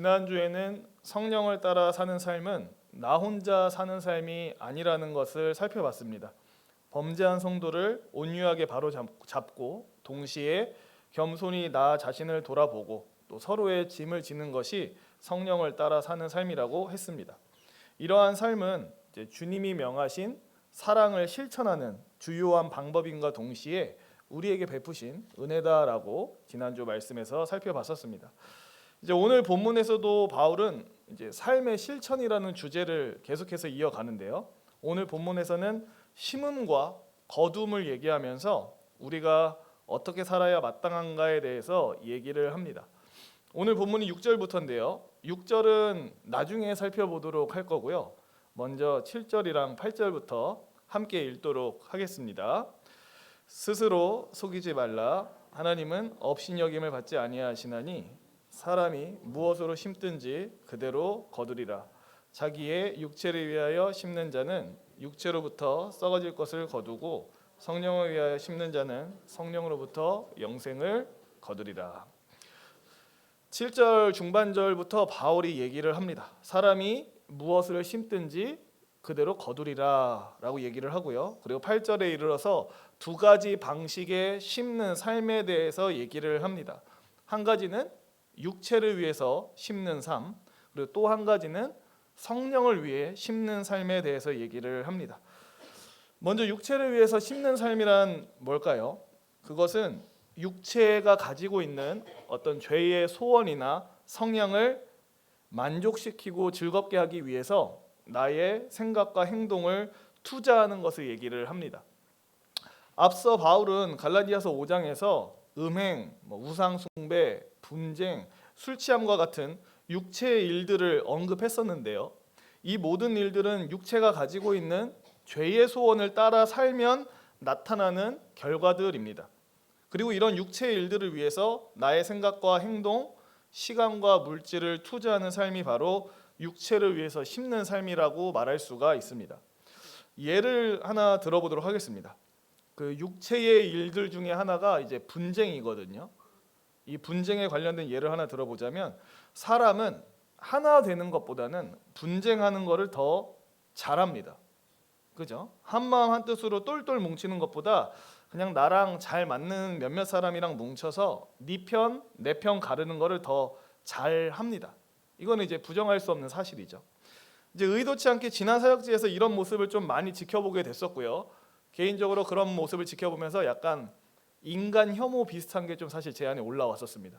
지난주에는 성령을 따라 사는 삶은 나 혼자 사는 삶이 아니라는 것을 살펴봤습니다. 범죄한 성도를 온유하게 바로잡고 동시에 겸손히 나 자신을 돌아보고 또 서로의 짐을 지는 것이 성령을 따라 사는 삶이라고 했습니다. 이러한 삶은 이제 주님이 명하신 사랑을 실천하는 주요한 방법인가 동시에 우리에게 베푸신 은혜다라고 지난주 말씀에서 살펴봤었습니다. 이제 오늘 본문에서도 바울은 이제 삶의 실천이라는 주제를 계속해서 이어가는데요. 오늘 본문에서는 심음과 거둠을 얘기하면서 우리가 어떻게 살아야 마땅한가에 대해서 얘기를 합니다. 오늘 본문이 6절부터인데요. 6절은 나중에 살펴보도록 할 거고요. 먼저 7절이랑 8절부터 함께 읽도록 하겠습니다. 스스로 속이지 말라. 하나님은 업신여김을 받지 아니하시나니 사람이 무엇으로 심든지 그대로 거두리라. 자기의 육체를 위하여 심는 자는 육체로부터 썩어질 것을 거두고 성령을 위하여 심는 자는 성령으로부터 영생을 거두리라. 7절 중반절부터 바울이 얘기를 합니다. 사람이 무엇을 심든지 그대로 거두리라 라고 얘기를 하고요. 그리고 8절에 이르러서 두 가지 방식의 심는 삶에 대해서 얘기를 합니다. 한 가지는 육체를 위해서 심는 삶, 그리고 또 한 가지는 성령을 위해 심는 삶에 대해서 얘기를 합니다. 먼저 육체를 위해서 심는 삶이란 뭘까요? 그것은 육체가 가지고 있는 어떤 죄의 소원이나 성향을 만족시키고 즐겁게 하기 위해서 나의 생각과 행동을 투자하는 것을 얘기를 합니다. 앞서 바울은 갈라디아서 5장에서 음행, 우상 숭배, 분쟁, 술 취함과 같은 육체의 일들을 언급했었는데요. 이 모든 일들은 육체가 가지고 있는 죄의 소원을 따라 살면 나타나는 결과들입니다. 그리고 이런 육체의 일들을 위해서 나의 생각과 행동, 시간과 물질을 투자하는 삶이 바로 육체를 위해서 심는 삶이라고 말할 수가 있습니다. 예를 하나 들어보도록 하겠습니다. 그 육체의 일들 중에 하나가 이제 분쟁이거든요. 이 분쟁에 관련된 예를 하나 들어보자면 사람은 하나 되는 것보다는 분쟁하는 것을 더 잘합니다. 그죠? 한마음 한뜻으로 똘똘 뭉치는 것보다 그냥 나랑 잘 맞는 몇몇 사람이랑 뭉쳐서 네 편, 내 편 가르는 것을 더 잘합니다. 이거는 이제 부정할 수 없는 사실이죠. 이제 의도치 않게 지난 사역지에서 이런 모습을 좀 많이 지켜보게 됐었고요. 개인적으로 그런 모습을 지켜보면서 약간 인간 혐오 비슷한 게 좀 사실 제 안에 올라왔었습니다.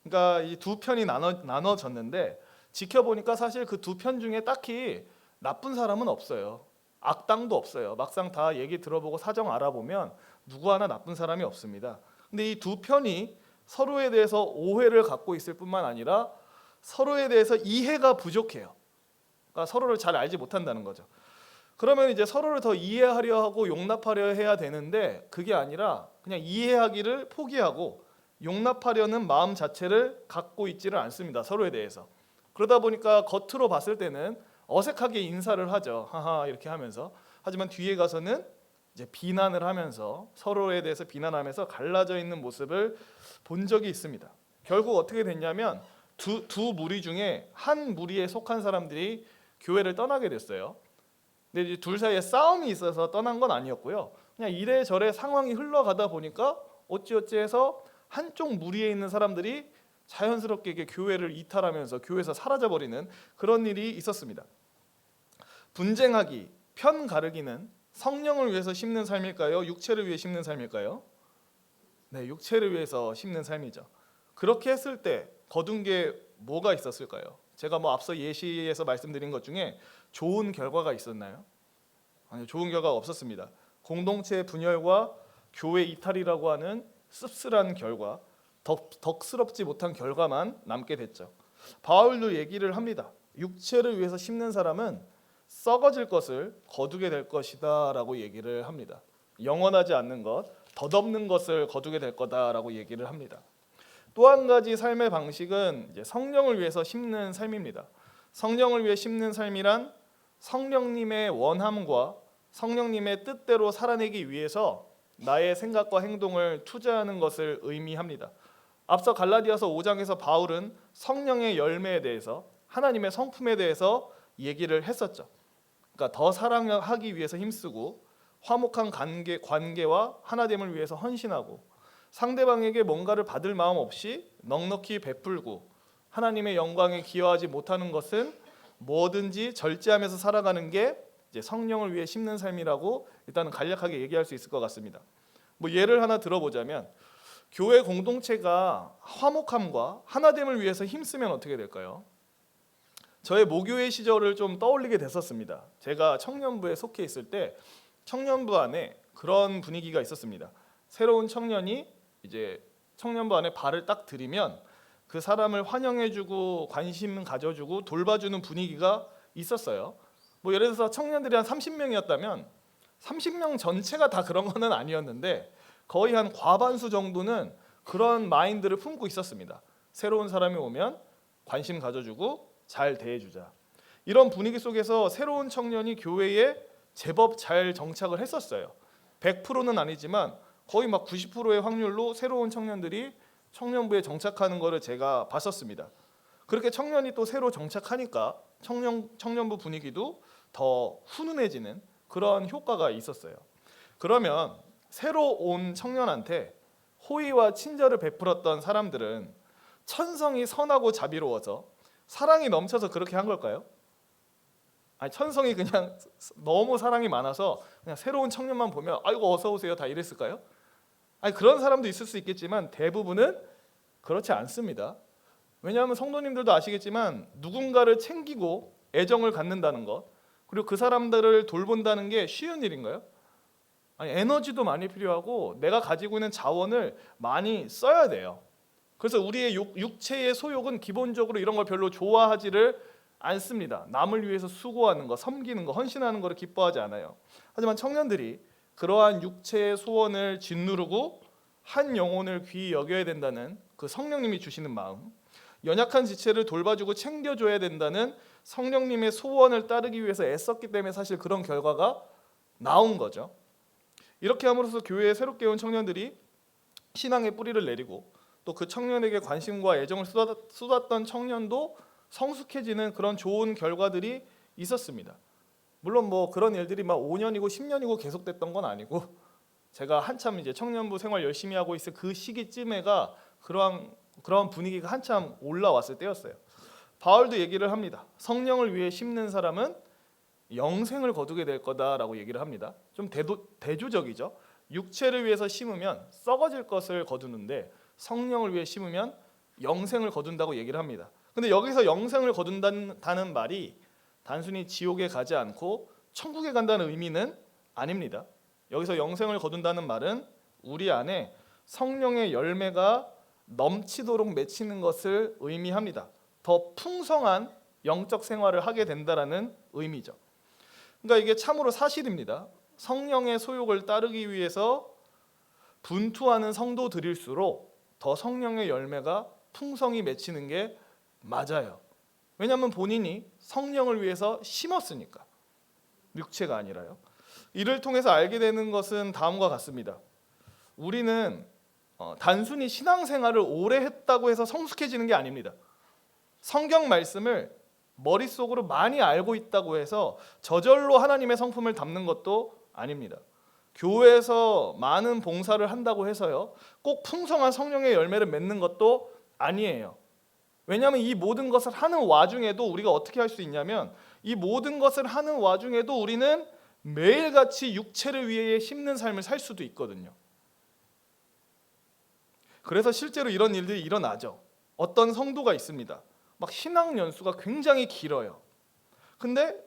그러니까 이 두 편이 나눠졌는데 지켜보니까 사실 그 두 편 중에 딱히 나쁜 사람은 없어요. 악당도 없어요. 막상 다 얘기 들어보고 사정 알아보면 누구 하나 나쁜 사람이 없습니다. 근데 이 두 편이 서로에 대해서 오해를 갖고 있을 뿐만 아니라 서로에 대해서 이해가 부족해요. 그러니까 서로를 잘 알지 못한다는 거죠. 그러면 이제 서로를 더 이해하려 하고 용납하려 해야 되는데 그게 아니라 그냥 이해하기를 포기하고 용납하려는 마음 자체를 갖고 있지를 않습니다. 서로에 대해서. 그러다 보니까 겉으로 봤을 때는 어색하게 인사를 하죠. 하하 이렇게 하면서. 하지만 뒤에 가서는 이제 비난을 하면서 서로에 대해서 비난하면서 갈라져 있는 모습을 본 적이 있습니다. 결국 어떻게 됐냐면 두 무리 중에 한 무리에 속한 사람들이 교회를 떠나게 됐어요. 근데 이제 둘 사이에 싸움이 있어서 떠난 건 아니었고요. 그냥 이래저래 상황이 흘러가다 보니까 어찌어찌해서 한쪽 무리에 있는 사람들이 자연스럽게 이게 교회를 이탈하면서 교회에서 사라져버리는 그런 일이 있었습니다. 분쟁하기, 편 가르기는 성령을 위해서 심는 삶일까요? 육체를 위해 심는 삶일까요? 네, 육체를 위해서 심는 삶이죠. 그렇게 했을 때 거둔 게 뭐가 있었을까요? 제가 앞서 예시에서 말씀드린 것 중에 좋은 결과가 있었나요? 아니요, 좋은 결과가 없었습니다. 공동체 분열과 교회 이탈이라고 하는 씁쓸한 결과, 덕스럽지 못한 결과만 남게 됐죠. 바울도 얘기를 합니다. 육체를 위해서 심는 사람은 썩어질 것을 거두게 될 것이다 라고 얘기를 합니다. 영원하지 않는 것, 덧없는 것을 거두게 될 거다라고 얘기를 합니다. 또 한 가지 삶의 방식은 이제 성령을 위해서 심는 삶입니다. 성령을 위해 심는 삶이란 성령님의 원함과 성령님의 뜻대로 살아내기 위해서 나의 생각과 행동을 투자하는 것을 의미합니다. 앞서 갈라디아서 5장에서 바울은 성령의 열매에 대해서, 하나님의 성품에 대해서 얘기를 했었죠. 그러니까 더 사랑하기 위해서 힘쓰고, 화목한 관계와 하나됨을 위해서 헌신하고, 상대방에게 뭔가를 받을 마음 없이 넉넉히 베풀고, 하나님의 영광에 기여하지 못하는 것은 뭐든지 절제하면서 살아가는 게 이제 성령을 위해 심는 삶이라고 일단은 간략하게 얘기할 수 있을 것 같습니다. 뭐 예를 하나 들어보자면, 교회 공동체가 화목함과 하나됨을 위해서 힘쓰면 어떻게 될까요? 저의 모교회 시절을 좀 떠올리게 됐었습니다. 제가 청년부에 속해 있을 때 청년부 안에 그런 분위기가 있었습니다. 새로운 청년이 이제 청년부 안에 발을 딱 들이면 그 사람을 환영해주고 관심 가져주고 돌봐주는 분위기가 있었어요. 뭐 예를 들어서 청년들이 한 30명이었다면 30명 전체가 다 그런 거는 아니었는데 거의 한 과반수 정도는 그런 마인드를 품고 있었습니다. 새로운 사람이 오면 관심 가져주고 잘 대해주자. 이런 분위기 속에서 새로운 청년이 교회에 제법 잘 정착을 했었어요. 100%는 아니지만 거의 막 90%의 확률로 새로운 청년들이 청년부에 정착하는 것을 제가 봤었습니다. 그렇게 청년이 또 새로 정착하니까 청년부 분위기도 더 훈훈해지는 그런 효과가 있었어요. 그러면 새로 온 청년한테 호의와 친절을 베풀었던 사람들은 천성이 선하고 자비로워서 사랑이 넘쳐서 그렇게 한 걸까요? 아니, 천성이 그냥 너무 사랑이 많아서 그냥 새로운 청년만 보면 아이고 어서 오세요 다 이랬을까요? 아니, 그런 사람도 있을 수 있겠지만 대부분은 그렇지 않습니다. 왜냐하면 성도님들도 아시겠지만 누군가를 챙기고 애정을 갖는다는 것, 그리고 그 사람들을 돌본다는 게 쉬운 일인가요? 아니, 에너지도 많이 필요하고 내가 가지고 있는 자원을 많이 써야 돼요. 그래서 우리의 육체의 소욕은 기본적으로 이런 걸 별로 좋아하지를 않습니다. 남을 위해서 수고하는 거, 섬기는 거, 헌신하는 거를 기뻐하지 않아요. 하지만 청년들이 그러한 육체의 소원을 짓누르고 한 영혼을 귀히 여겨야 된다는 그 성령님이 주시는 마음, 연약한 지체를 돌봐주고 챙겨줘야 된다는 성령님의 소원을 따르기 위해서 애썼기 때문에 사실 그런 결과가 나온 거죠. 이렇게 함으로써 교회에 새롭게 온 청년들이 신앙의 뿌리를 내리고 또 그 청년에게 관심과 애정을 쏟았던 청년도 성숙해지는 그런 좋은 결과들이 있었습니다. 물론 뭐 그런 일들이 막 5년이고 10년이고 계속됐던 건 아니고 제가 한참 이제 청년부 생활 열심히 하고 있을 그 시기쯤에가 그런 분위기가 한참 올라왔을 때였어요. 바울도 얘기를 합니다. 성령을 위해 심는 사람은 영생을 거두게 될 거다라고 얘기를 합니다. 좀 대조적이죠. 육체를 위해서 심으면 썩어질 것을 거두는데 성령을 위해 심으면 영생을 거둔다고 얘기를 합니다. 근데 여기서 영생을 거둔다는 말이 단순히 지옥에 가지 않고 천국에 간다는 의미는 아닙니다. 여기서 영생을 거둔다는 말은 우리 안에 성령의 열매가 넘치도록 맺히는 것을 의미합니다. 더 풍성한 영적 생활을 하게 된다라는 의미죠. 그러니까 이게 참으로 사실입니다. 성령의 소욕을 따르기 위해서 분투하는 성도들일수록 더 성령의 열매가 풍성히 맺히는 게 맞아요. 왜냐하면 본인이 성령을 위해서 심었으니까, 육체가 아니라요. 이를 통해서 알게 되는 것은 다음과 같습니다. 우리는 단순히 신앙생활을 오래 했다고 해서 성숙해지는 게 아닙니다. 성경 말씀을 머릿속으로 많이 알고 있다고 해서 저절로 하나님의 성품을 담는 것도 아닙니다. 교회에서 많은 봉사를 한다고 해서요 꼭 풍성한 성령의 열매를 맺는 것도 아니에요. 왜냐하면 이 모든 것을 하는 와중에도 우리가 어떻게 할 수 있냐면 이 모든 것을 하는 와중에도 우리는 매일같이 육체를 위해 심는 삶을 살 수도 있거든요. 그래서 실제로 이런 일들이 일어나죠. 어떤 성도가 있습니다. 막 신앙 연수가 굉장히 길어요. 근데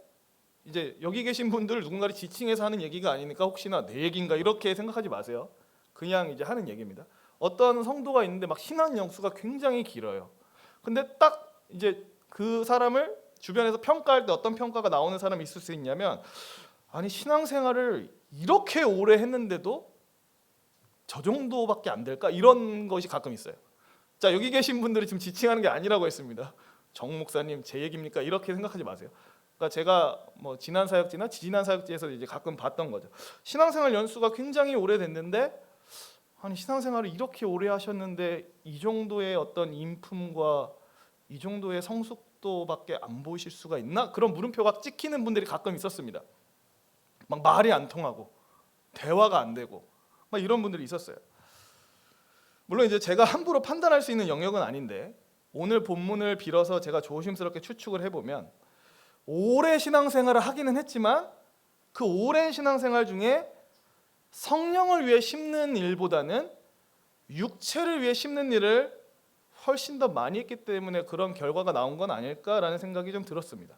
이제 여기 계신 분들 누군가를 지칭해서 하는 얘기가 아니니까 혹시나 내 얘기인가 이렇게 생각하지 마세요. 그냥 이제 하는 얘기입니다. 어떤 성도가 있는데 막 신앙 연수가 굉장히 길어요. 근데 딱 이제 그 사람을 주변에서 평가할 때 어떤 평가가 나오는 사람이 있을 수 있냐면 아니 신앙생활을 이렇게 오래 했는데도 저 정도밖에 안 될까? 이런 것이 가끔 있어요. 자, 여기 계신 분들이 지금 지칭하는 게 아니라고 했습니다. 정 목사님 제 얘기입니까? 이렇게 생각하지 마세요. 그러니까 제가 뭐 지난 사역지나 지지난 사역지에서 이제 가끔 봤던 거죠. 신앙생활 연수가 굉장히 오래됐는데 아니 신앙생활을 이렇게 오래 하셨는데 이 정도의 어떤 인품과 이 정도의 성숙도밖에 안 보이실 수가 있나? 그런 물음표가 찍히는 분들이 가끔 있었습니다. 막 말이 안 통하고 대화가 안 되고 막 이런 분들이 있었어요. 물론 이제 제가 함부로 판단할 수 있는 영역은 아닌데 오늘 본문을 빌어서 제가 조심스럽게 추측을 해보면 오래 신앙생활을 하기는 했지만 그 오랜 신앙생활 중에 성령을 위해 심는 일보다는 육체를 위해 심는 일을 훨씬 더 많이 했기 때문에 그런 결과가 나온 건 아닐까라는 생각이 좀 들었습니다.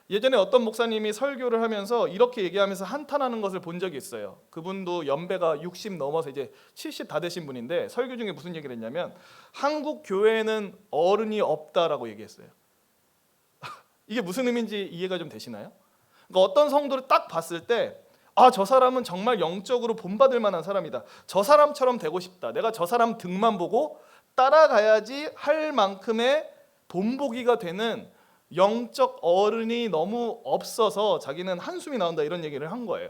예전에 어떤 목사님이 설교를 하면서 이렇게 얘기하면서 한탄하는 것을 본 적이 있어요. 그분도 연배가 60 넘어서 이제 70 다 되신 분인데 설교 중에 무슨 얘기를 했냐면 한국 교회에는 어른이 없다라고 얘기했어요. 이게 무슨 의미인지 이해가 좀 되시나요? 그러니까 어떤 성도를 딱 봤을 때 아, 저 사람은 정말 영적으로 본받을 만한 사람이다. 저 사람처럼 되고 싶다. 내가 저 사람 등만 보고 따라가야지 할 만큼의 본보기가 되는 영적 어른이 너무 없어서 자기는 한숨이 나온다 이런 얘기를 한 거예요.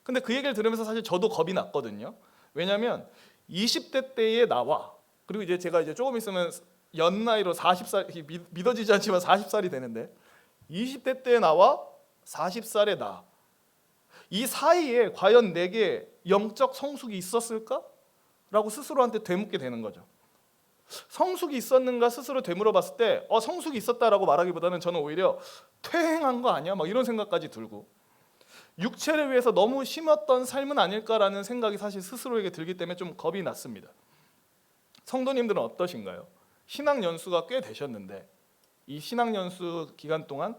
근데 그 얘기를 들으면서 사실 저도 겁이 났거든요. 왜냐하면 20대 때의 나와 그리고 이제 제가 이제 조금 있으면 연나이로 40살 믿어지지 않지만 40살이 되는데 20대 때의 나와 40살의 나 이 사이에 과연 내게 영적 성숙이 있었을까? 라고 스스로한테 되묻게 되는 거죠. 성숙이 있었는가 스스로 되물어 봤을 때 성숙이 있었다라고 말하기보다는 저는 오히려 퇴행한 거 아니야? 막 이런 생각까지 들고 육체를 위해서 너무 심었던 삶은 아닐까라는 생각이 사실 스스로에게 들기 때문에 좀 겁이 났습니다. 성도님들은 어떠신가요? 신앙 연수가 꽤 되셨는데 이 신앙 연수 기간 동안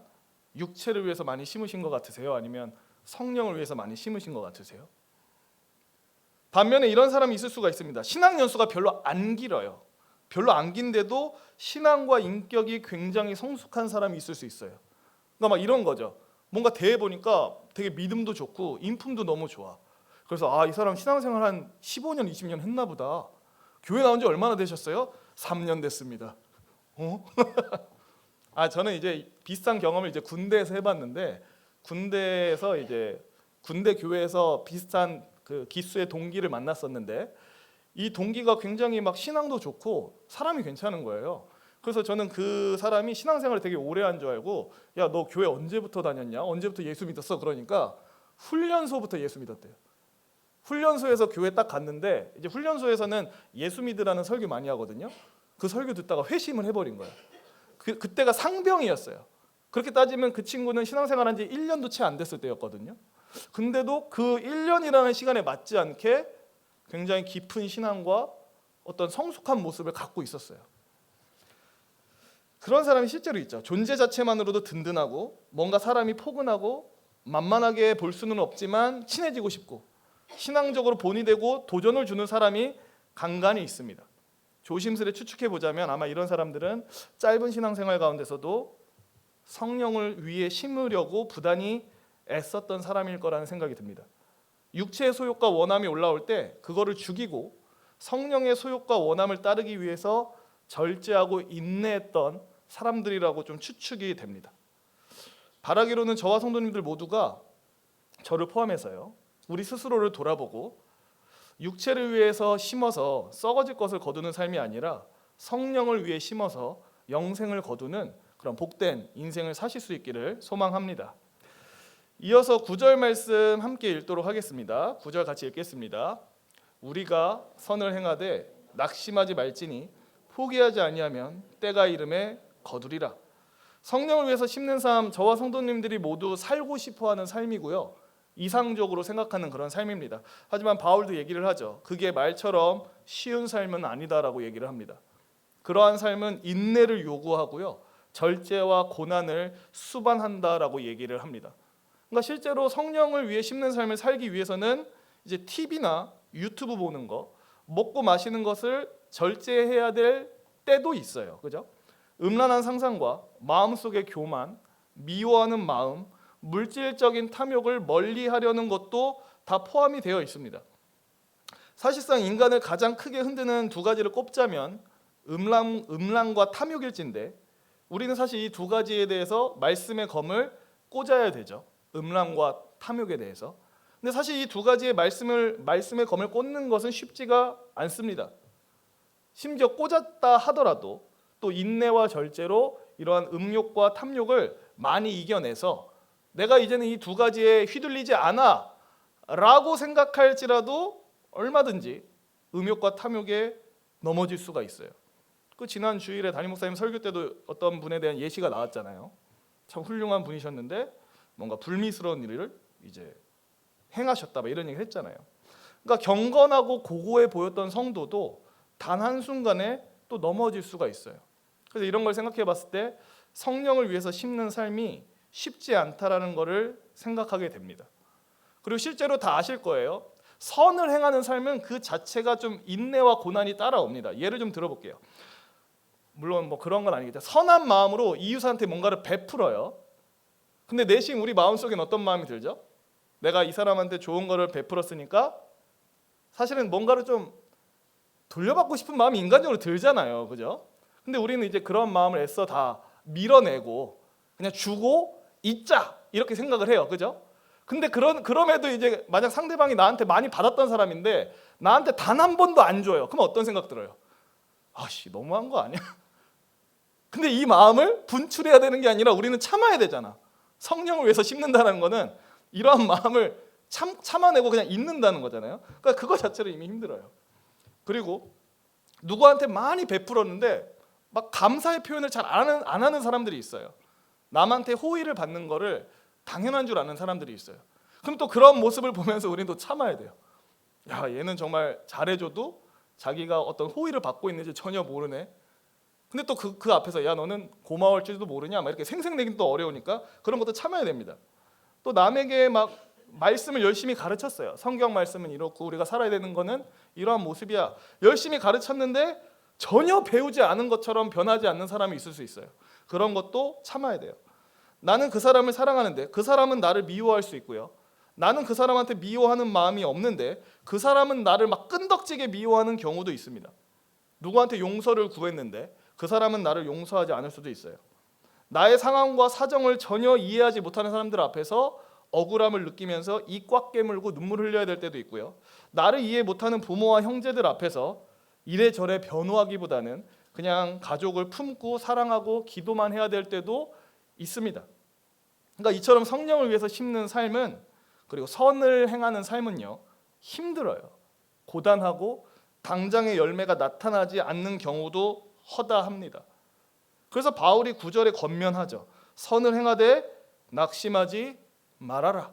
육체를 위해서 많이 심으신 것 같으세요? 아니면 성령을 위해서 많이 심으신 것 같으세요? 반면에 이런 사람이 있을 수가 있습니다. 신앙 연수가 별로 안 길어요. 별로 안 긴데도 신앙과 인격이 굉장히 성숙한 사람이 있을 수 있어요. 그러니까 막 이런 거죠. 뭔가 대해 보니까 되게 믿음도 좋고 인품도 너무 좋아. 그래서 이 사람 신앙생활 한 15년, 20년 했나 보다. 교회 나온 지 얼마나 되셨어요? 3년 됐습니다. 저는 이제 비슷한 경험을 이제 군대에서 해봤는데 군대에서 이제 군대 교회에서 비슷한 그 기수의 동기를 만났었는데 이 동기가 굉장히 막 신앙도 좋고 사람이 괜찮은 거예요. 그래서 저는 그 사람이 신앙생활을 되게 오래 한 줄 알고 야, 너 교회 언제부터 다녔냐? 언제부터 예수 믿었어? 그러니까 훈련소부터 예수 믿었대요. 훈련소에서 교회 딱 갔는데 이제 훈련소에서는 예수 믿으라는 설교 많이 하거든요. 그 설교 듣다가 회심을 해버린 거예요. 그때가 상병이었어요. 그렇게 따지면 그 친구는 신앙생활 한 지 1년도 채 안 됐을 때였거든요. 근데도 그 1년이라는 시간에 맞지 않게 굉장히 깊은 신앙과 어떤 성숙한 모습을 갖고 있었어요. 그런 사람이 실제로 있죠. 존재 자체만으로도 든든하고 뭔가 사람이 포근하고 만만하게 볼 수는 없지만 친해지고 싶고 신앙적으로 본이 되고 도전을 주는 사람이 간간히 있습니다. 조심스레 추측해 보자면 아마 이런 사람들은 짧은 신앙생활 가운데서도 성령을 위해 심으려고 부단히 애썼던 사람일 거라는 생각이 듭니다. 육체의 소욕과 원함이 올라올 때 그거를 죽이고 성령의 소욕과 원함을 따르기 위해서 절제하고 인내했던 사람들이라고 좀 추측이 됩니다. 바라기로는 저와 성도님들 모두가 저를 포함해서요. 우리 스스로를 돌아보고 육체를 위해서 심어서 썩어질 것을 거두는 삶이 아니라 성령을 위해 심어서 영생을 거두는 그런 복된 인생을 사실 수 있기를 소망합니다. 이어서 9절 말씀 함께 읽도록 하겠습니다. 9절 같이 읽겠습니다. 우리가 선을 행하되 낙심하지 말지니 포기하지 아니하면 때가 이름에 거두리라. 성령을 위해서 심는 삶, 저와 성도님들이 모두 살고 싶어하는 삶이고요. 이상적으로 생각하는 그런 삶입니다. 하지만 바울도 얘기를 하죠. 그게 말처럼 쉬운 삶은 아니다라고 얘기를 합니다. 그러한 삶은 인내를 요구하고요. 절제와 고난을 수반한다라고 얘기를 합니다. 그러니까 실제로 성령을 위해 심는 삶을 살기 위해서는 이제 TV나 유튜브 보는 거, 먹고 마시는 것을 절제해야 될 때도 있어요. 그죠? 음란한 상상과 마음속의 교만, 미워하는 마음, 물질적인 탐욕을 멀리하려는 것도 다 포함이 되어 있습니다. 사실상 인간을 가장 크게 흔드는 두 가지를 꼽자면 음란과 탐욕일진데 우리는 사실 이 두 가지에 대해서 말씀의 검을 꽂아야 되죠. 음란과 탐욕에 대해서. 근데 사실 이 두 가지의 말씀의 검을 꽂는 것은 쉽지가 않습니다. 심지어 꽂았다 하더라도 또 인내와 절제로 이러한 음욕과 탐욕을 많이 이겨내서 내가 이제는 이 두 가지에 휘둘리지 않아 라고 생각할지라도 얼마든지 음욕과 탐욕에 넘어질 수가 있어요. 그 지난 주일에 담임 목사님 설교 때도 어떤 분에 대한 예시가 나왔잖아요. 참 훌륭한 분이셨는데 뭔가 불미스러운 일을 이제 행하셨다 막 이런 얘기를 했잖아요. 그러니까 경건하고 고고해 보였던 성도도 단 한순간에 또 넘어질 수가 있어요. 그래서 이런 걸 생각해 봤을 때 성령을 위해서 심는 삶이 쉽지 않다라는 것을 생각하게 됩니다. 그리고 실제로 다 아실 거예요. 선을 행하는 삶은 그 자체가 좀 인내와 고난이 따라옵니다. 예를 좀 들어볼게요. 물론 뭐 그런 건 아니겠죠. 선한 마음으로 이웃한테 뭔가를 베풀어요. 근데 내심 우리 마음속엔 어떤 마음이 들죠? 내가 이 사람한테 좋은 거를 베풀었으니까 사실은 뭔가를 좀 돌려받고 싶은 마음이 인간적으로 들잖아요. 그죠? 근데 우리는 이제 그런 마음을 애써 다 밀어내고 그냥 주고 잊자 이렇게 생각을 해요. 그죠? 근데 그럼에도 이제 만약 상대방이 나한테 많이 받았던 사람인데 나한테 단 한 번도 안 줘요. 그럼 어떤 생각 들어요? 아씨 너무한 거 아니야? 근데 이 마음을 분출해야 되는 게 아니라 우리는 참아야 되잖아. 성령을 위해서 심는다는 거는 이러한 마음을 참아내고 그냥 잊는다는 거잖아요. 그러니까 그거 자체로 이미 힘들어요. 그리고 누구한테 많이 베풀었는데 막 감사의 표현을 잘 안 하는 사람들이 있어요. 남한테 호의를 받는 거를 당연한 줄 아는 사람들이 있어요. 그럼 또 그런 모습을 보면서 우리는 또 참아야 돼요. 야, 얘는 정말 잘해줘도 자기가 어떤 호의를 받고 있는지 전혀 모르네. 근데 또 그 앞에서 야 너는 고마울지도 모르냐 막 이렇게 생색내긴 또 어려우니까 그런 것도 참아야 됩니다. 또 남에게 막 말씀을 열심히 가르쳤어요. 성경 말씀은 이렇고 우리가 살아야 되는 거는 이러한 모습이야. 열심히 가르쳤는데 전혀 배우지 않은 것처럼 변하지 않는 사람이 있을 수 있어요. 그런 것도 참아야 돼요. 나는 그 사람을 사랑하는데 그 사람은 나를 미워할 수 있고요. 나는 그 사람한테 미워하는 마음이 없는데 그 사람은 나를 막 끈덕지게 미워하는 경우도 있습니다. 누구한테 용서를 구했는데 그 사람은 나를 용서하지 않을 수도 있어요. 나의 상황과 사정을 전혀 이해하지 못하는 사람들 앞에서 억울함을 느끼면서 입 꽉 깨물고 눈물 흘려야 될 때도 있고요. 나를 이해 못하는 부모와 형제들 앞에서 이래저래 변호하기보다는 그냥 가족을 품고 사랑하고 기도만 해야 될 때도 있습니다. 그러니까 이처럼 성령을 위해서 심는 삶은 그리고 선을 행하는 삶은요 힘들어요. 고단하고 당장의 열매가 나타나지 않는 경우도 허다합니다. 그래서 바울이 9절에 권면하죠. 선을 행하되 낙심하지 말아라.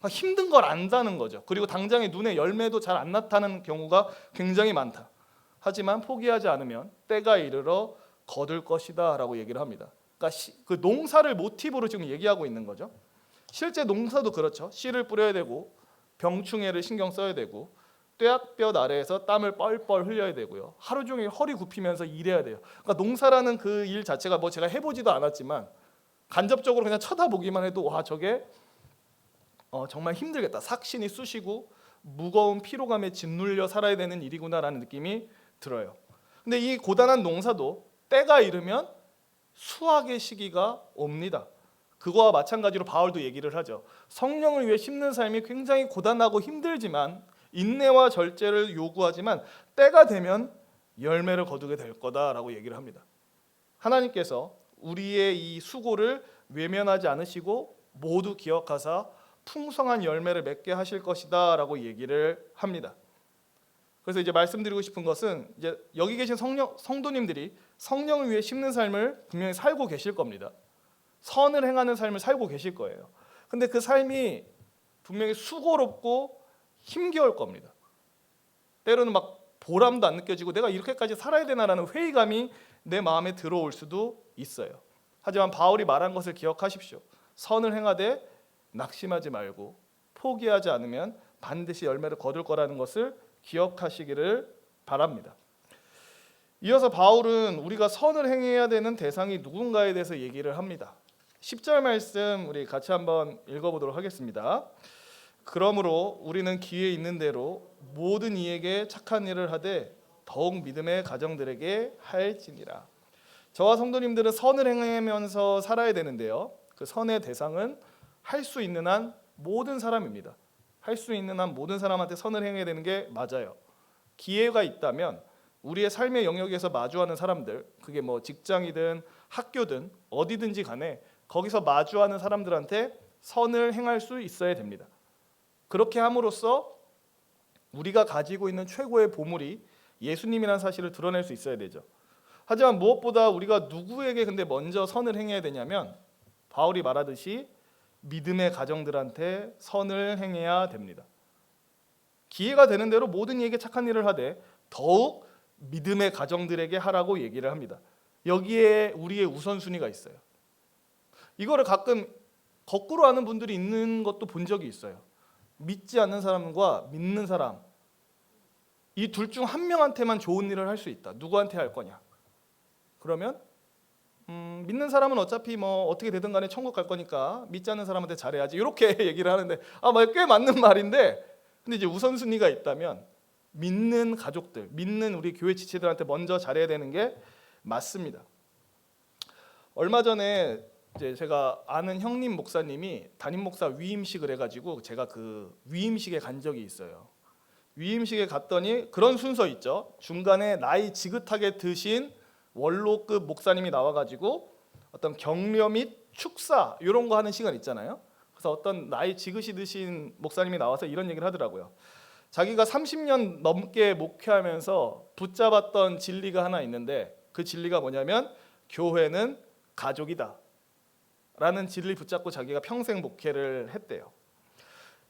힘든 걸 안다는 거죠. 그리고 당장의 눈에 열매도 잘 안 나타나는 경우가 굉장히 많다. 하지만 포기하지 않으면 때가 이르러 거둘 것이다 라고 얘기를 합니다. 그러니까 그 농사를 모티브로 지금 얘기하고 있는 거죠. 실제 농사도 그렇죠. 씨를 뿌려야 되고 병충해를 신경 써야 되고 뙤약볕 아래에서 땀을 뻘뻘 흘려야 되고요. 하루 종일 허리 굽히면서 일해야 돼요. 그러니까 농사라는 그 일 자체가 뭐 제가 해보지도 않았지만 간접적으로 그냥 쳐다보기만 해도 와 저게 정말 힘들겠다. 삭신이 쑤시고 무거운 피로감에 짓눌려 살아야 되는 일이구나라는 느낌이 들어요. 근데 이 고단한 농사도 때가 이르면 수확의 시기가 옵니다. 그거와 마찬가지로 바울도 얘기를 하죠. 성령을 위해 심는 삶이 굉장히 고단하고 힘들지만 인내와 절제를 요구하지만 때가 되면 열매를 거두게 될 거다라고 얘기를 합니다. 하나님께서 우리의 이 수고를 외면하지 않으시고 모두 기억하사 풍성한 열매를 맺게 하실 것이다라고 얘기를 합니다. 그래서 이제 말씀드리고 싶은 것은 이제 여기 계신 성도님들이 성령을 위해 심는 삶을 분명히 살고 계실 겁니다. 선을 행하는 삶을 살고 계실 거예요. 근데 그 삶이 분명히 수고롭고 힘겨울 겁니다. 때로는 막 보람도 안 느껴지고 내가 이렇게까지 살아야 되나라는 회의감이 내 마음에 들어올 수도 있어요. 하지만 바울이 말한 것을 기억하십시오. 선을 행하되 낙심하지 말고 포기하지 않으면 반드시 열매를 거둘 거라는 것을 기억하시기를 바랍니다. 이어서 바울은 우리가 선을 행해야 되는 대상이 누군가에 대해서 얘기를 합니다. 10절 말씀 우리 같이 한번 읽어보도록 하겠습니다. 그러므로 우리는 기회 있는 대로 모든 이에게 착한 일을 하되 더욱 믿음의 가정들에게 할지니라. 저와 성도님들은 선을 행하면서 살아야 되는데요. 그 선의 대상은 할 수 있는 한 모든 사람입니다. 할 수 있는 한 모든 사람한테 선을 행해야 되는 게 맞아요. 기회가 있다면 우리의 삶의 영역에서 마주하는 사람들, 그게 뭐 직장이든 학교든 어디든지 간에 거기서 마주하는 사람들한테 선을 행할 수 있어야 됩니다. 그렇게 함으로써 우리가 가지고 있는 최고의 보물이 예수님이라는 사실을 드러낼 수 있어야 되죠. 하지만 무엇보다 우리가 누구에게 근데 먼저 선을 행해야 되냐면 바울이 말하듯이 믿음의 가정들한테 선을 행해야 됩니다. 기회가 되는 대로 모든 이에게 착한 일을 하되 더욱 믿음의 가정들에게 하라고 얘기를 합니다. 여기에 우리의 우선순위가 있어요. 이거를 가끔 거꾸로 하는 분들이 있는 것도 본 적이 있어요. 믿지 않는 사람과 믿는 사람, 이 둘 중 한 명한테만 좋은 일을 할 수 있다. 누구한테 할 거냐? 그러면 믿는 사람은 어차피 뭐 어떻게 되든 간에 천국 갈 거니까 믿지 않는 사람한테 잘해야지, 이렇게 얘기를 하는데 꽤 맞는 말인데, 근데 이제 우선순위가 있다면 믿는 가족들, 믿는 우리 교회 지체들한테 먼저 잘해야 되는 게 맞습니다. 얼마 전에 이제 제가 아는 형님 목사님이 담임 목사 위임식을 해가지고 제가 그 위임식에 간 적이 있어요. 위임식에 갔더니 그런 순서 있죠. 중간에 나이 지긋하게 드신 원로급 목사님이 나와가지고 어떤 격려 및 축사 이런 거 하는 시간 있잖아요. 그래서 어떤 나이 지긋이 드신 목사님이 나와서 이런 얘기를 하더라고요. 자기가 30년 넘게 목회하면서 붙잡았던 진리가 하나 있는데 그 진리가 뭐냐면 교회는 가족이다 라는 진리 붙잡고 자기가 평생 목회를 했대요.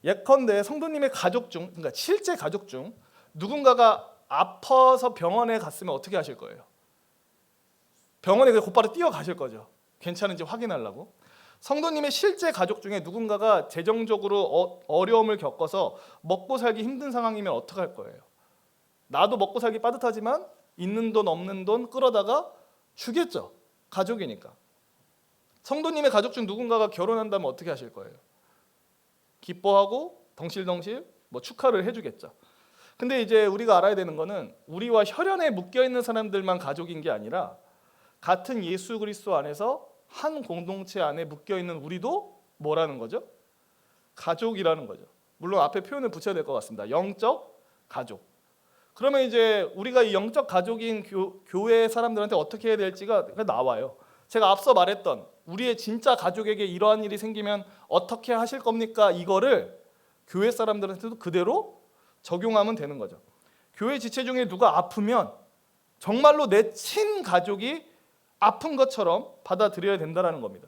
예컨대 성도님의 가족 중, 그러니까 실제 가족 중 누군가가 아파서 병원에 갔으면 어떻게 하실 거예요? 병원에 곧바로 뛰어가실 거죠. 괜찮은지 확인하려고. 성도님의 실제 가족 중에 누군가가 재정적으로 어려움을 겪어서 먹고 살기 힘든 상황이면 어떻게 할 거예요? 나도 먹고 살기 빠듯하지만 있는 돈 없는 돈 끌어다가 주겠죠. 가족이니까. 성도님의 가족 중 누군가가 결혼한다면 어떻게 하실 거예요? 기뻐하고 덩실덩실 뭐 축하를 해주겠죠. 근데 이제 우리가 알아야 되는 거는 우리와 혈연에 묶여 있는 사람들만 가족인 게 아니라 같은 예수 그리스도 안에서 한 공동체 안에 묶여 있는 우리도 뭐라는 거죠? 가족이라는 거죠. 물론 앞에 표현을 붙여야 될 것 같습니다. 영적 가족. 그러면 이제 우리가 이 영적 가족인 교회 사람들한테 어떻게 해야 될지가 나와요. 제가 앞서 말했던 우리의 진짜 가족에게 이러한 일이 생기면 어떻게 하실 겁니까? 이거를 교회 사람들한테도 그대로 적용하면 되는 거죠. 교회 지체 중에 누가 아프면 정말로 내 친가족이 아픈 것처럼 받아들여야 된다는 겁니다.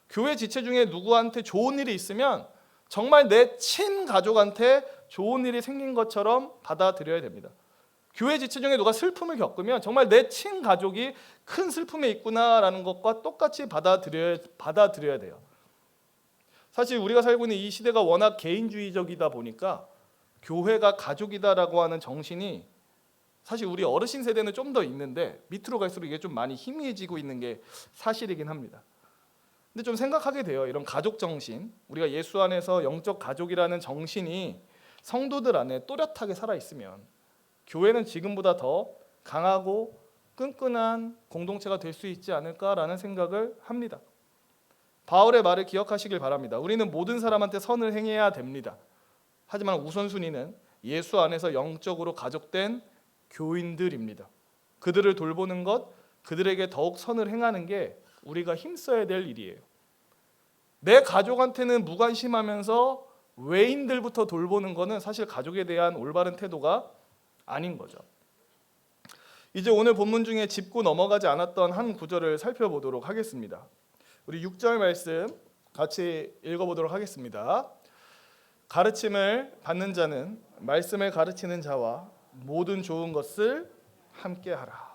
교회 지체 중에 누구한테 좋은 일이 있으면 정말 내 친가족한테 좋은 일이 생긴 것처럼 받아들여야 됩니다. 교회 지체 중에 누가 슬픔을 겪으면 정말 내 친가족이 큰 슬픔에 있구나라는 것과 똑같이 받아들여야 돼요. 사실 우리가 살고 있는 이 시대가 워낙 개인주의적이다 보니까 교회가 가족이다라고 하는 정신이 사실 우리 어르신 세대는 좀 더 있는데 밑으로 갈수록 이게 좀 많이 희미해지고 있는 게 사실이긴 합니다. 근데 좀 생각하게 돼요. 이런 가족 정신, 우리가 예수 안에서 영적 가족이라는 정신이 성도들 안에 또렷하게 살아있으면 교회는 지금보다 더 강하고 끈끈한 공동체가 될 수 있지 않을까라는 생각을 합니다. 바울의 말을 기억하시길 바랍니다. 우리는 모든 사람한테 선을 행해야 됩니다. 하지만 우선순위는 예수 안에서 영적으로 가족된 교인들입니다. 그들을 돌보는 것, 그들에게 더욱 선을 행하는 게 우리가 힘써야 될 일이에요. 내 가족한테는 무관심하면서 외인들부터 돌보는 것은 사실 가족에 대한 올바른 태도가 아닌 거죠. 이제 오늘 본문 중에 짚고 넘어가지 않았던 한 구절을 살펴보도록 하겠습니다. 우리 6절 말씀 같이 읽어보도록 하겠습니다. 가르침을 받는 자는 말씀을 가르치는 자와 모든 좋은 것을 함께하라.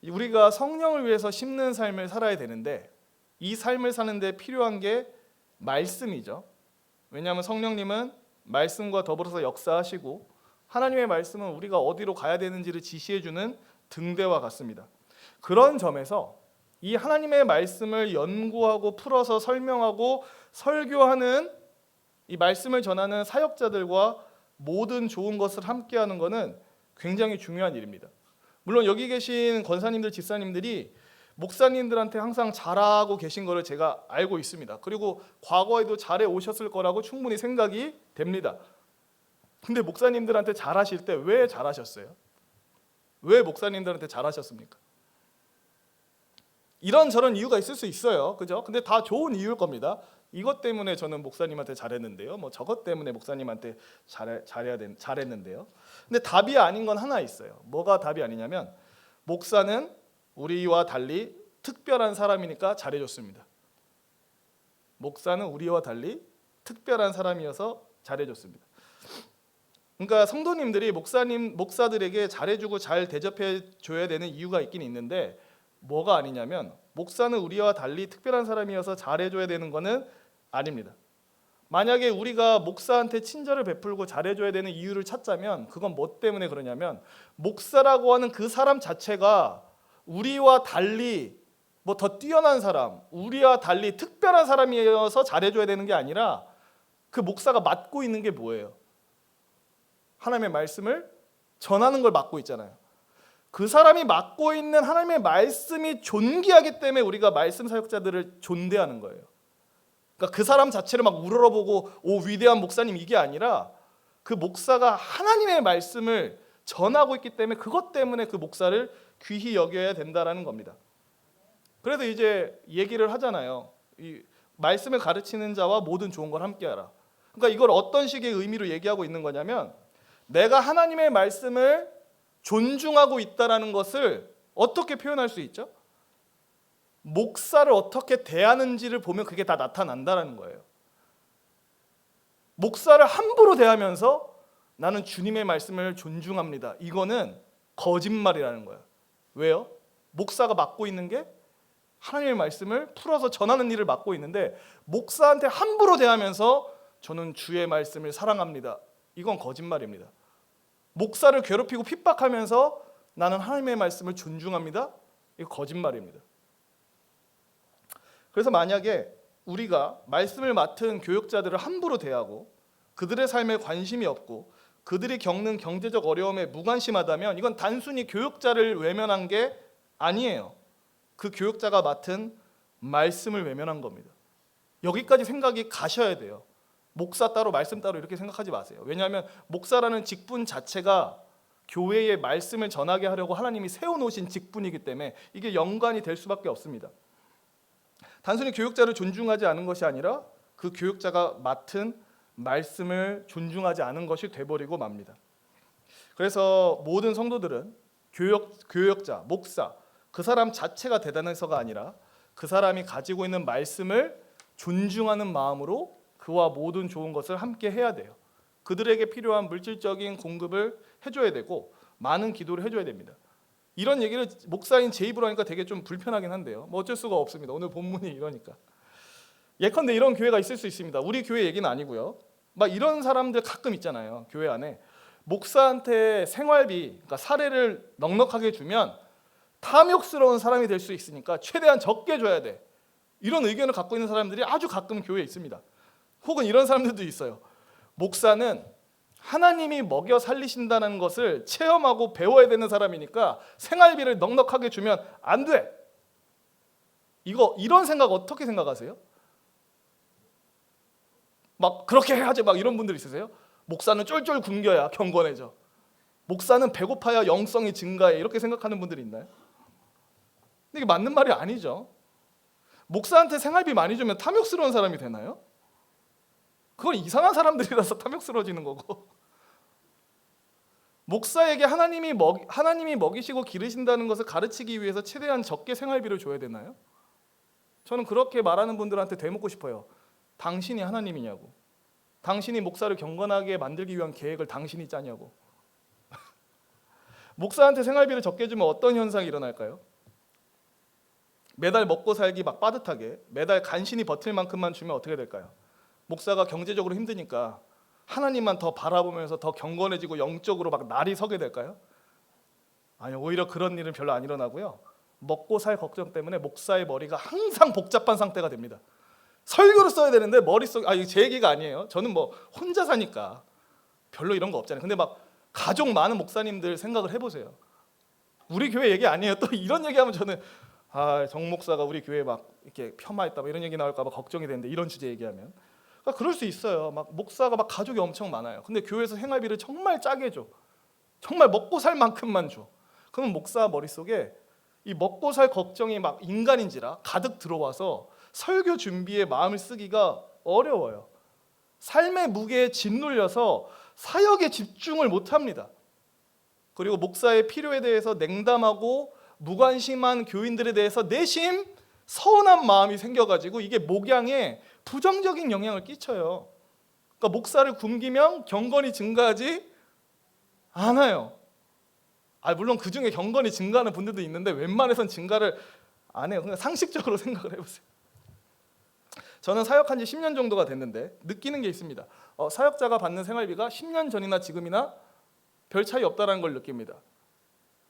우리가 성령을 위해서 심는 삶을 살아야 되는데 이 삶을 사는데 필요한 게 말씀이죠. 왜냐하면 성령님은 말씀과 더불어서 역사하시고 하나님의 말씀은 우리가 어디로 가야 되는지를 지시해주는 등대와 같습니다. 그런 점에서 이 하나님의 말씀을 연구하고 풀어서 설명하고 설교하는 이 말씀을 전하는 사역자들과 모든 좋은 것을 함께하는 것은 굉장히 중요한 일입니다. 물론 여기 계신 권사님들, 집사님들이 목사님들한테 항상 잘하고 계신 거를 제가 알고 있습니다. 그리고 과거에도 잘해 오셨을 거라고 충분히 생각이 됩니다. 근데 목사님들한테 잘하실 때 왜 잘하셨어요? 왜 목사님들한테 잘하셨습니까? 이런저런 이유가 있을 수 있어요. 그죠? 근데 다 좋은 이유일 겁니다. 이것 때문에 저는 목사님한테 잘했는데요. 뭐 저것 때문에 목사님한테 잘했는데요. 근데 답이 아닌 건 하나 있어요. 뭐가 답이 아니냐면 목사는 우리와 달리 특별한 사람이니까 잘해줬습니다. 목사는 우리와 달리 특별한 사람이어서 잘해줬습니다. 그러니까 성도님들이 목사들에게 잘해주고 잘 대접해줘야 되는 이유가 있긴 있는데 뭐가 아니냐면 목사는 우리와 달리 특별한 사람이어서 잘해줘야 되는 것은 아닙니다. 만약에 우리가 목사한테 친절을 베풀고 잘해줘야 되는 이유를 찾자면 그건 뭐 때문에 그러냐면 목사라고 하는 그 사람 자체가 우리와 달리 뭐 더 뛰어난 사람, 우리와 달리 특별한 사람이어서 잘해줘야 되는 게 아니라 그 목사가 맡고 있는 게 뭐예요? 하나님의 말씀을 전하는 걸 맡고 있잖아요. 그 사람이 맡고 있는 하나님의 말씀이 존귀하기 때문에 우리가 말씀 사역자들을 존대하는 거예요. 그러니까 그 사람 자체를 막 우러러보고 오 위대한 목사님 이게 아니라 그 목사가 하나님의 말씀을 전하고 있기 때문에 그것 때문에 그 목사를 귀히 여겨야 된다라는 겁니다. 그래서 이제 얘기를 하잖아요. 이 말씀을 가르치는 자와 모든 좋은 걸 함께하라. 그러니까 이걸 어떤 식의 의미로 얘기하고 있는 거냐면 내가 하나님의 말씀을 존중하고 있다라는 것을 어떻게 표현할 수 있죠? 목사를 어떻게 대하는지를 보면 그게 다 나타난다라는 거예요. 목사를 함부로 대하면서 나는 주님의 말씀을 존중합니다. 이거는 거짓말이라는 거예요. 왜요? 목사가 맡고 있는 게 하나님의 말씀을 풀어서 전하는 일을 맡고 있는데 목사한테 함부로 대하면서 저는 주의 말씀을 사랑합니다. 이건 거짓말입니다. 목사를 괴롭히고 핍박하면서 나는 하나님의 말씀을 존중합니다. 이거 거짓말입니다. 그래서 만약에 우리가 말씀을 맡은 교역자들을 함부로 대하고 그들의 삶에 관심이 없고 그들이 겪는 경제적 어려움에 무관심하다면 이건 단순히 교역자를 외면한 게 아니에요. 그 교역자가 맡은 말씀을 외면한 겁니다. 여기까지 생각이 가셔야 돼요. 목사 따로 말씀 따로 이렇게 생각하지 마세요. 왜냐하면 목사라는 직분 자체가 교회의 말씀을 전하게 하려고 하나님이 세워놓으신 직분이기 때문에 이게 연관이 될 수밖에 없습니다. 단순히 교역자를 존중하지 않은 것이 아니라 그 교역자가 맡은 말씀을 존중하지 않은 것이 돼버리고 맙니다. 그래서 모든 성도들은 교역자, 목사 그 사람 자체가 대단해서가 아니라 그 사람이 가지고 있는 말씀을 존중하는 마음으로 그와 모든 좋은 것을 함께 해야 돼요. 그들에게 필요한 물질적인 공급을 해줘야 되고 많은 기도를 해줘야 됩니다. 이런 얘기를 목사인 제 입으로 하니까 되게 좀 불편하긴 한데요. 뭐 어쩔 수가 없습니다. 오늘 본문이 이러니까. 예컨대 이런 교회가 있을 수 있습니다. 우리 교회 얘기는 아니고요. 막 이런 사람들 가끔 있잖아요. 교회 안에 목사한테 생활비, 그러니까 사례를 넉넉하게 주면 탐욕스러운 사람이 될 수 있으니까 최대한 적게 줘야 돼. 이런 의견을 갖고 있는 사람들이 아주 가끔 교회에 있습니다. 혹은 이런 사람들도 있어요. 목사는 하나님이 먹여 살리신다는 것을 체험하고 배워야 되는 사람이니까 생활비를 넉넉하게 주면 안 돼. 이런 생각 어떻게 생각하세요? 막 그렇게 해야지 막 이런 분들 있으세요? 목사는 쫄쫄 굶겨야 경건해져. 목사는 배고파야 영성이 증가해. 이렇게 생각하는 분들이 있나요? 근데 이게 맞는 말이 아니죠. 목사한테 생활비 많이 주면 탐욕스러운 사람이 되나요? 그건 이상한 사람들이라서 탐욕스러워지는 거고 목사에게 하나님이 먹이시고 기르신다는 것을 가르치기 위해서 최대한 적게 생활비를 줘야 되나요? 저는 그렇게 말하는 분들한테 되묻고 싶어요. 당신이 하나님이냐고. 당신이 목사를 경건하게 만들기 위한 계획을 당신이 짜냐고. 목사한테 생활비를 적게 주면 어떤 현상이 일어날까요? 매달 먹고 살기 막 빠듯하게 매달 간신히 버틸 만큼만 주면 어떻게 될까요? 목사가 경제적으로 힘드니까 하나님만 더 바라보면서 더 경건해지고 영적으로 막 날이 서게 될까요? 아니요, 오히려 그런 일은 별로 안 일어나고요. 먹고 살 걱정 때문에 목사의 머리가 항상 복잡한 상태가 됩니다. 설교를 써야 되는데 머릿속 이거 제 얘기가 아니에요. 저는 뭐 혼자 사니까 별로 이런 거 없잖아요. 근데 막 가족 많은 목사님들 생각을 해보세요. 우리 교회 얘기 아니에요. 또 이런 얘기하면 저는 정 목사가 우리 교회 막 이렇게 폄하했다 뭐 이런 얘기 나올까 봐 걱정이 되는데 이런 주제 얘기하면 그러니까 그럴 수 있어요. 막 목사가 막 가족이 엄청 많아요. 근데 교회에서 생활비를 정말 짜게 줘. 정말 먹고 살 만큼만 줘. 그러면 목사 머릿속에 이 먹고 살 걱정이 막 인간인지라 가득 들어와서 설교 준비에 마음을 쓰기가 어려워요. 삶의 무게에 짓눌려서 사역에 집중을 못합니다. 그리고 목사의 필요에 대해서 냉담하고 무관심한 교인들에 대해서 내심 서운한 마음이 생겨가지고 이게 목양에 부정적인 영향을 끼쳐요. 그러니까 목사를 굶기면 경건이 증가하지 않아요. 물론 그 중에 경건이 증가하는 분들도 있는데 웬만해선 증가를 안 해요. 그냥 상식적으로 생각을 해보세요. 저는 사역한 지 10년 정도가 됐는데 느끼는 게 있습니다. 사역자가 받는 생활비가 10년 전이나 지금이나 별 차이 없다는 걸 느낍니다.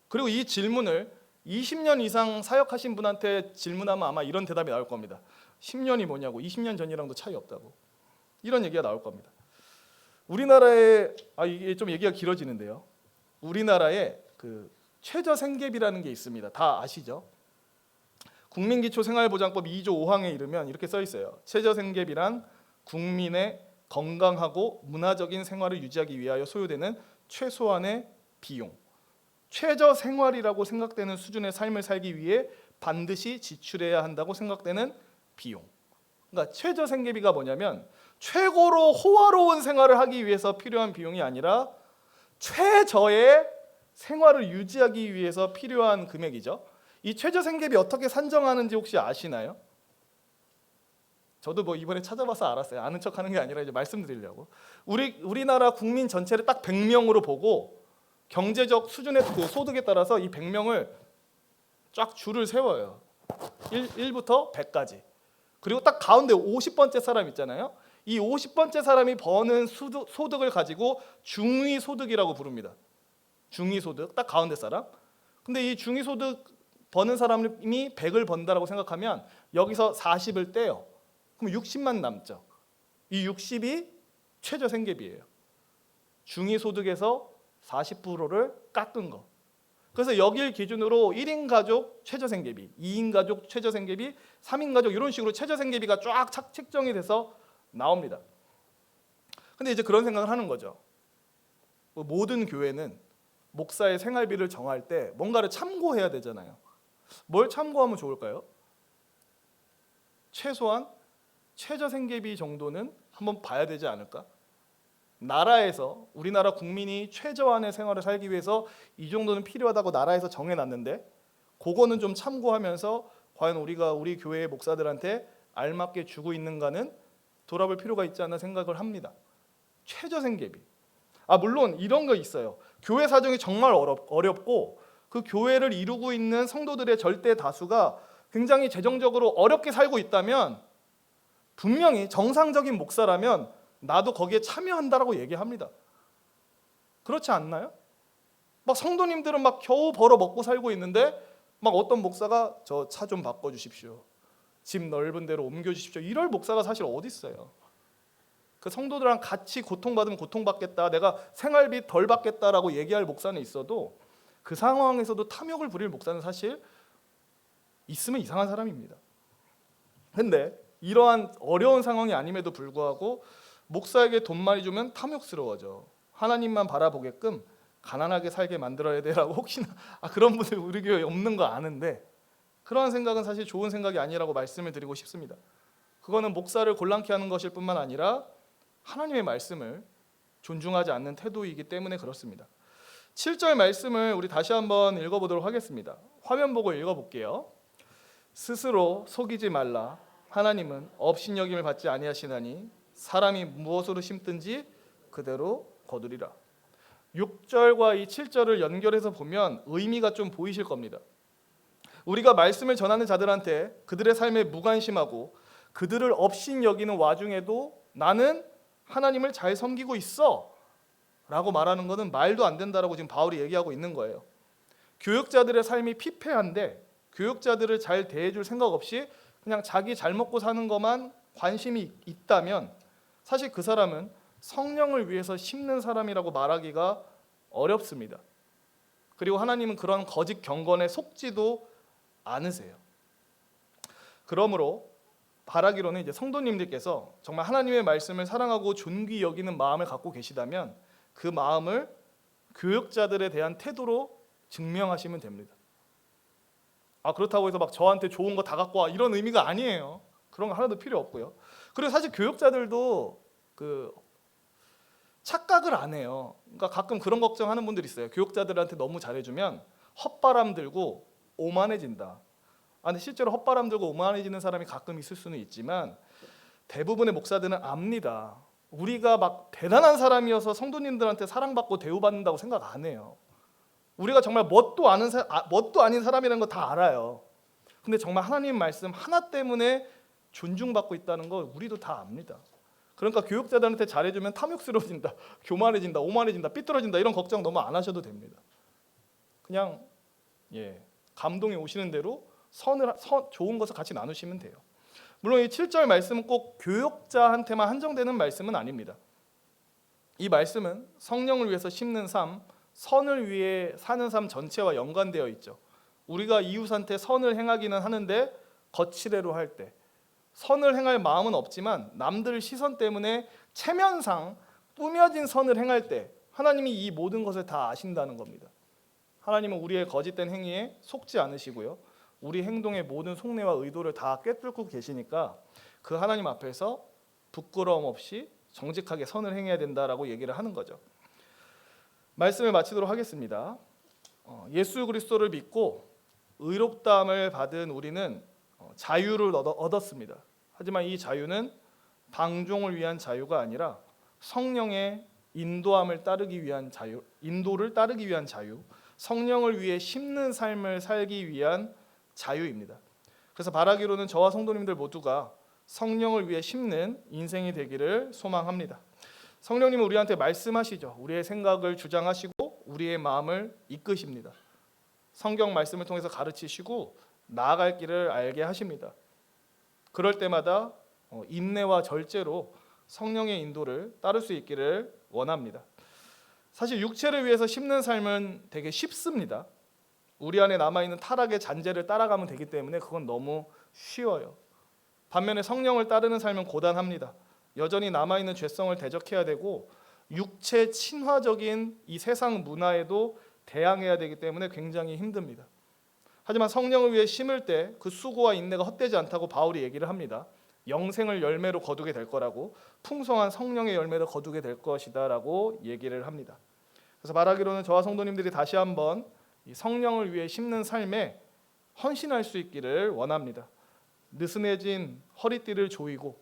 그리고 이 질문을 20년 이상 사역하신 분한테 질문하면 아마 이런 대답이 나올 겁니다. 10년이 뭐냐고, 20년 전이랑도 차이 없다고. 이런 얘기가 나올 겁니다. 우리나라에 이게 좀 얘기가 길어지는데요. 우리나라에 그 최저생계비라는 게 있습니다. 다 아시죠? 국민기초생활보장법 2조 5항에 이르면 이렇게 써 있어요. 최저생계비란 국민의 건강하고 문화적인 생활을 유지하기 위하여 소요되는 최소한의 비용, 최저생활이라고 생각되는 수준의 삶을 살기 위해 반드시 지출해야 한다고 생각되는 비용. 그러니까 최저생계비가 뭐냐면 최고로 호화로운 생활을 하기 위해서 필요한 비용이 아니라 최저의 생활을 유지하기 위해서 필요한 금액이죠. 이 최저생계비 어떻게 산정하는지 혹시 아시나요? 저도 뭐 이번에 찾아봐서 알았어요. 아는 척하는 게 아니라 이제 말씀드리려고. 우리나라 국민 전체를 딱 100명으로 보고 경제적 수준의 그 소득에 따라서 이 100명을 쫙 줄을 세워요. 1부터 100까지. 그리고 딱 가운데 50번째 사람 있잖아요. 이 50번째 사람이 버는 소득을 가지고 중위소득이라고 부릅니다. 중위소득, 딱 가운데 사람. 근데 이 중위소득 버는 사람이 100을 번다라고 생각하면 여기서 40을 떼요. 그럼 60만 남죠. 이 60이 최저생계비예요. 중위소득에서 40%를 깎은 거. 그래서 여길 기준으로 1인 가족 최저생계비, 2인 가족 최저생계비, 3인 가족 이런 식으로 최저생계비가 쫙 책정이 돼서 나옵니다. 근데 이제 그런 생각을 하는 거죠. 모든 교회는 목사의 생활비를 정할 때 뭔가를 참고해야 되잖아요. 뭘 참고하면 좋을까요? 최소한 최저생계비 정도는 한번 봐야 되지 않을까? 나라에서 우리나라 국민이 최저한의 생활을 살기 위해서 이 정도는 필요하다고 나라에서 정해놨는데 그거는 좀 참고하면서 과연 우리가 우리 교회의 목사들한테 알맞게 주고 있는가는 돌아볼 필요가 있지 않나 생각을 합니다. 최저생계비. 물론 이런 거 있어요. 교회 사정이 정말 어렵고 그 교회를 이루고 있는 성도들의 절대 다수가 굉장히 재정적으로 어렵게 살고 있다면 분명히 정상적인 목사라면 나도 거기에 참여한다라고 얘기합니다. 그렇지 않나요? 막 성도님들은 막 겨우 벌어 먹고 살고 있는데 막 어떤 목사가 저 차 좀 바꿔주십시오. 집 넓은 데로 옮겨주십시오. 이럴 목사가 사실 어디 있어요? 그 성도들랑 같이 고통받으면 고통받겠다. 내가 생활비 덜 받겠다라고 얘기할 목사는 있어도 그 상황에서도 탐욕을 부릴 목사는 사실 있으면 이상한 사람입니다. 근데 이러한 어려운 상황이 아님에도 불구하고 목사에게 돈 많이 주면 탐욕스러워져. 하나님만 바라보게끔 가난하게 살게 만들어야 돼라고 혹시나 그런 분들 우리 교회에 없는 거 아는데 그러한 생각은 사실 좋은 생각이 아니라고 말씀을 드리고 싶습니다. 그거는 목사를 곤란케 하는 것일 뿐만 아니라 하나님의 말씀을 존중하지 않는 태도이기 때문에 그렇습니다. 7절 말씀을 우리 다시 한번 읽어보도록 하겠습니다. 화면 보고 읽어볼게요. 스스로 속이지 말라. 하나님은 업신여김을 받지 아니하시나니 사람이 무엇으로 심든지 그대로 거두리라. 6절과 이 7절을 연결해서 보면 의미가 좀 보이실 겁니다. 우리가 말씀을 전하는 자들한테 그들의 삶에 무관심하고 그들을 업신여기는 와중에도 나는 하나님을 잘 섬기고 있어 라고 말하는 것은 말도 안 된다라고 지금 바울이 얘기하고 있는 거예요. 교육자들의 삶이 피폐한데 교육자들을 잘 대해줄 생각 없이 그냥 자기 잘 먹고 사는 것만 관심이 있다면 사실 그 사람은 성령을 위해서 심는 사람이라고 말하기가 어렵습니다. 그리고 하나님은 그런 거짓 경건에 속지도 않으세요. 그러므로 바라기로는 이제 성도님들께서 정말 하나님의 말씀을 사랑하고 존귀 여기는 마음을 갖고 계시다면 그 마음을 교역자들에 대한 태도로 증명하시면 됩니다. 그렇다고 해서 막 저한테 좋은 거 다 갖고 와 이런 의미가 아니에요. 그런 거 하나도 필요 없고요. 그리고 사실 교역자들도 그 착각을 안 해요. 그러니까 가끔 그런 걱정하는 분들이 있어요. 교역자들한테 너무 잘해주면 헛바람 들고 오만해진다. 근데 실제로 헛바람 들고 오만해지는 사람이 가끔 있을 수는 있지만 대부분의 목사들은 압니다. 우리가 막 대단한 사람이어서 성도님들한테 사랑받고 대우받는다고 생각 안 해요. 우리가 정말 뭣도 아닌 사람이라는 거 다 알아요. 근데 정말 하나님 말씀 하나 때문에 존중받고 있다는 거 우리도 다 압니다. 그러니까 교육자들한테 잘해주면 탐욕스러워진다, 교만해진다, 오만해진다, 삐뚤어진다 이런 걱정 너무 안 하셔도 됩니다. 그냥 감동이 오시는 대로 좋은 것을 같이 나누시면 돼요. 물론 이 7절 말씀은 꼭 교역자한테만 한정되는 말씀은 아닙니다. 이 말씀은 성령을 위해서 심는 삶, 선을 위해 사는 삶 전체와 연관되어 있죠. 우리가 이웃한테 선을 행하기는 하는데 거칠애로 할 때 선을 행할 마음은 없지만 남들 시선 때문에 체면상 꾸며진 선을 행할 때 하나님이 이 모든 것을 다 아신다는 겁니다. 하나님은 우리의 거짓된 행위에 속지 않으시고요. 우리 행동의 모든 속내와 의도를 다 꿰뚫고 계시니까 그 하나님 앞에서 부끄러움 없이 정직하게 선을 행해야 된다라고 얘기를 하는 거죠. 말씀을 마치도록 하겠습니다. 예수 그리스도를 믿고 의롭다함을 받은 우리는 자유를 얻었습니다. 하지만 이 자유는 방종을 위한 자유가 아니라 성령의 인도를 따르기 위한 자유, 성령을 위해 심는 삶을 살기 위한 자유입니다. 그래서 바라기로는 저와 성도님들 모두가 성령을 위해 심는 인생이 되기를 소망합니다. 성령님은 우리한테 말씀하시죠. 우리의 생각을 주장하시고 우리의 마음을 이끄십니다. 성경 말씀을 통해서 가르치시고 나아갈 길을 알게 하십니다. 그럴 때마다 인내와 절제로 성령의 인도를 따를 수 있기를 원합니다. 사실 육체를 위해서 심는 삶은 되게 쉽습니다. 우리 안에 남아있는 타락의 잔재를 따라가면 되기 때문에 그건 너무 쉬워요. 반면에 성령을 따르는 삶은 고단합니다. 여전히 남아있는 죄성을 대적해야 되고 육체 친화적인 이 세상 문화에도 대항해야 되기 때문에 굉장히 힘듭니다. 하지만 성령을 위해 심을 때 그 수고와 인내가 헛되지 않다고 바울이 얘기를 합니다. 영생을 열매로 거두게 될 거라고, 풍성한 성령의 열매를 거두게 될 것이다라고 얘기를 합니다. 그래서 말하기로는 저와 성도님들이 다시 한번 이 성령을 위해 심는 삶에 헌신할 수 있기를 원합니다. 느슨해진 허리띠를 조이고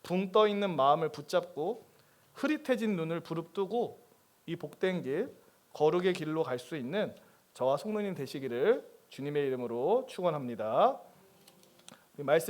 붕 떠 있는 마음을 붙잡고 흐릿해진 눈을 부릅뜨고 이 복된 길, 거룩의 길로 갈 수 있는 저와 성도님 되시기를 주님의 이름으로 축원합니다. 말씀